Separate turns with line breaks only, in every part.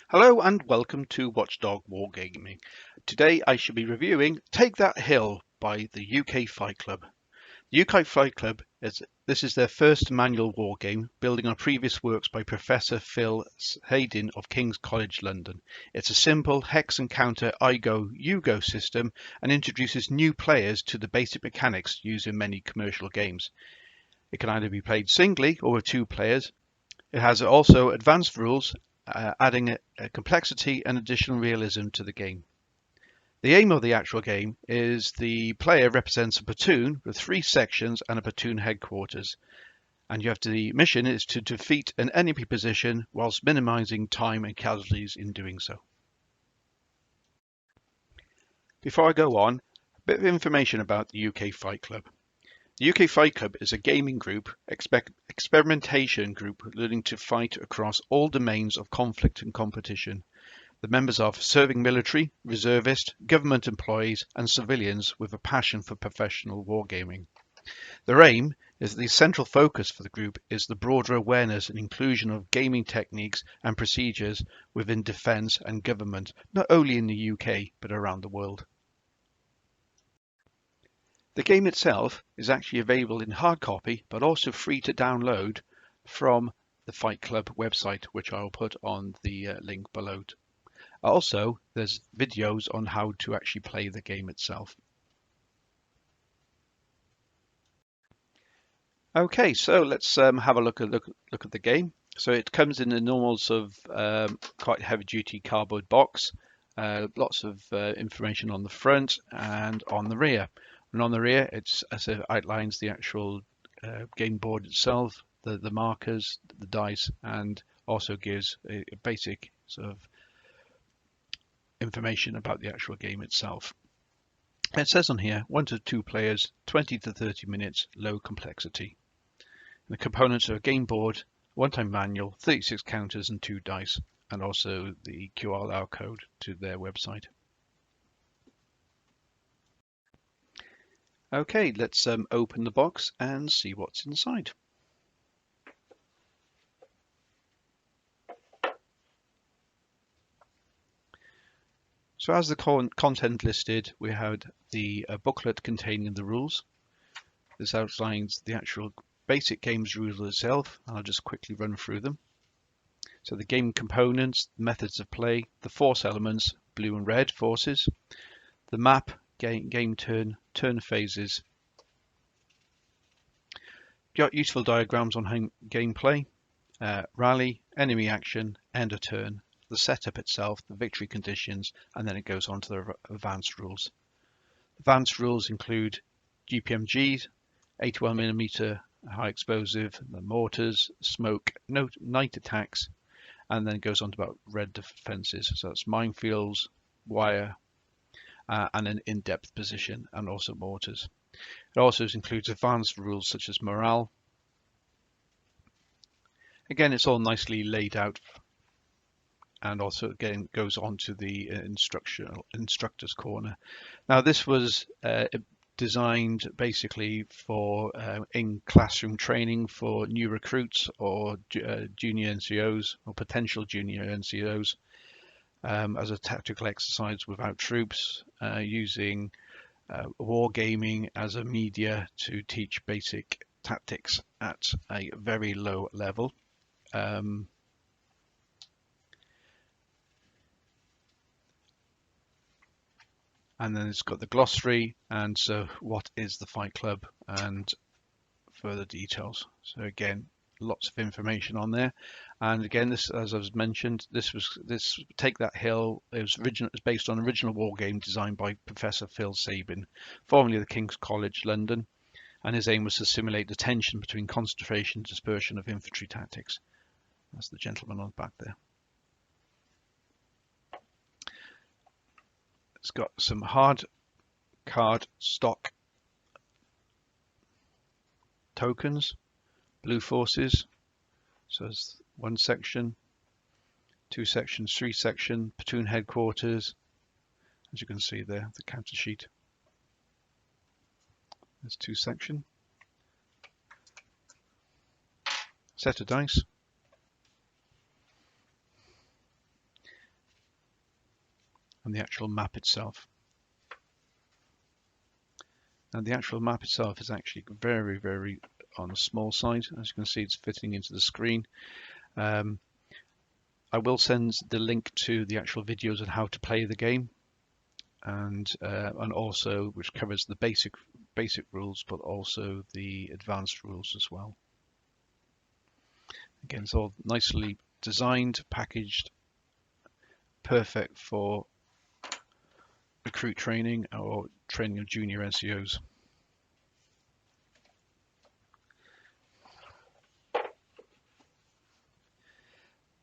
Hello and welcome to Watchdogwargaming. Today I shall be reviewing Take That Hill by the UK Fight Club. The UK Fight Club is their first manual wargame, building on previous works by Professor Phil Hayden of King's College London. It's a simple hex and counter I go, you go system and introduces new players to the basic mechanics used in many commercial games. It can either be played singly or with two players. It has also advanced rules, adding a complexity and additional realism to the game. The aim of the actual game is the player represents a platoon with 3 sections and a platoon headquarters, and the mission is to defeat an enemy position whilst minimizing time and casualties in doing so. Before I go on, a bit of information about the UK Fight Club. The UK Fight Club is a gaming group, experimentation group learning to fight across all domains of conflict and competition. The members are serving military, reservist, government employees and civilians with a passion for professional wargaming. Their aim is that the central focus for the group is the broader awareness and inclusion of gaming techniques and procedures within defence and government, not only in the UK but around the world. The game itself is actually available in hard copy, but also free to download from the Fight Club website, which I'll put on the link below. Also, there's videos on how to actually play the game itself. Okay, so let's have a look at the game. So it comes in the normal sort of quite heavy-duty cardboard box. Lots of information on the front and on the rear. And on the rear, it outlines the actual game board itself, the markers, the dice, and also gives a basic sort of information about the actual game itself. It says on here, 1 to 2 players, 20 to 30 minutes, low complexity. And the components are a game board, one-time manual, 36 counters and 2 dice, and also the QR code to their website. Okay, let's open the box and see what's inside. So as the content listed, we had the booklet containing the rules. This outlines the actual basic game's rules itself. I'll just quickly run through them. So the game components, methods of play, the force elements, blue and red forces, the map, game turn phases. Got useful diagrams on gameplay, rally, enemy action, end of turn, the setup itself, the victory conditions, and then it goes on to the advanced rules. Advanced rules include GPMGs, 81mm high explosive, the mortars, smoke, night attacks, and then it goes on to about red defenses. So that's minefields, wire, and an in-depth position, and also mortars. It also includes advanced rules such as morale. Again, it's all nicely laid out, and also again goes on to the instructor's corner. Now this was designed basically for in classroom training for new recruits or junior NCOs or potential junior NCOs as a tactical exercise without troops, using wargaming as a media to teach basic tactics at a very low level. And then it's got the glossary and so what is the Fight Club and further details. So again, lots of information on there. And again, this, as I was mentioned, this Take That Hill. It was based on an original war game designed by Professor Phil Sabin, formerly of the King's College London, and his aim was to simulate the tension between concentration and dispersion of infantry tactics. That's the gentleman on the back there. It's got some hard card stock tokens, blue forces. So there's 1 section, 2 sections, 3 section, platoon headquarters. As you can see there, the counter sheet. There's 2 section. Set of dice. and the actual map itself. And the actual map itself is actually very, very on the small side. As you can see, it's fitting into the screen. I will send the link to the actual videos on how to play the game, and also which covers the basic rules, but also the advanced rules as well. Again, it's all nicely designed, packaged, perfect for recruit training or training of junior NCOs.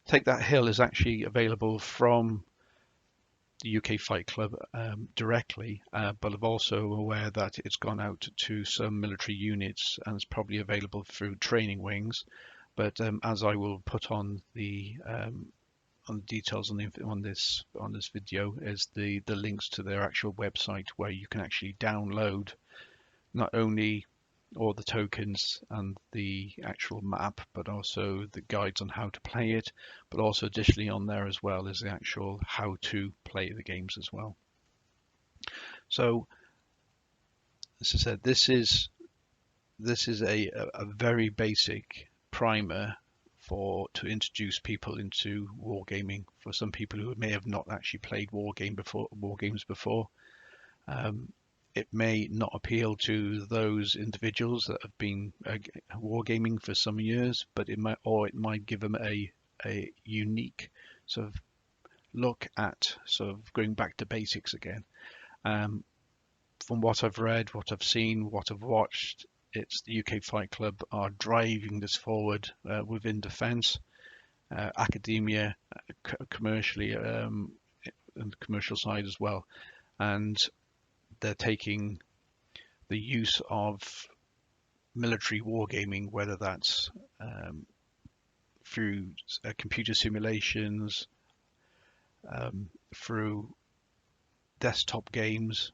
Take That Hill is actually available from the UK Fight Club directly, but I'm also aware that it's gone out to some military units and it's probably available through training wings. But as I will put on the details on this video, is the links to their actual website, where you can actually download not only all the tokens and the actual map, but also the guides on how to play it. But also additionally on there as well is the actual how to play the games as well. So as I said, this is a very basic primer to introduce people into wargaming, for some people who may have not actually played wargames before. It may not appeal to those individuals that have been wargaming for some years, but it might give them a unique sort of look at sort of going back to basics again. From what I've read, what I've seen, what I've watched, it's the UK Fight Club are driving this forward within defence, academia, commercially, and the commercial side as well. And they're taking the use of military wargaming, whether that's through computer simulations, through desktop games,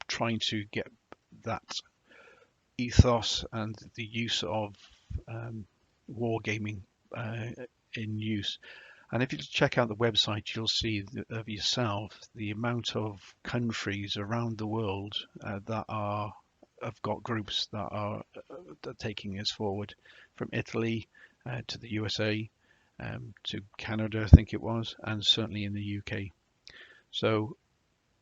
trying to get that ethos and the use of wargaming in use. And if you check out the website, you'll see of yourself the amount of countries around the world that have got groups that are taking this forward, from Italy to the USA, to Canada, I think it was, and certainly in the UK. So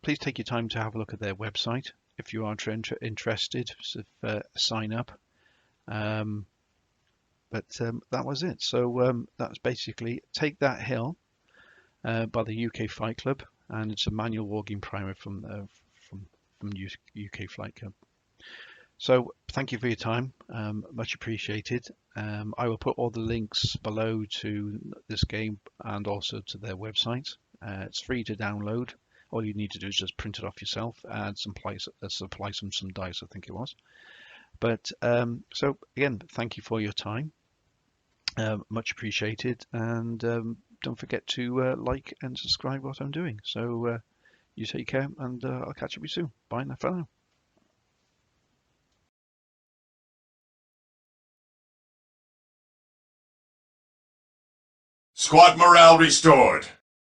please take your time to have a look at their website if you are interested. So sign up. But that was it. So that's basically Take That Hill by the UK Fight Club, and it's a manual wargame primer from UK Fight Club. So thank you for your time, much appreciated. I will put all the links below to this game and also to their website. It's free to download. All you need to do is just print it off yourself, add some supply some dice, I think it was. But so again, thank you for your time. Much appreciated, and don't forget to like and subscribe what I'm doing. So you take care, and I'll catch up with you soon. Bye now for now.
Squad morale restored.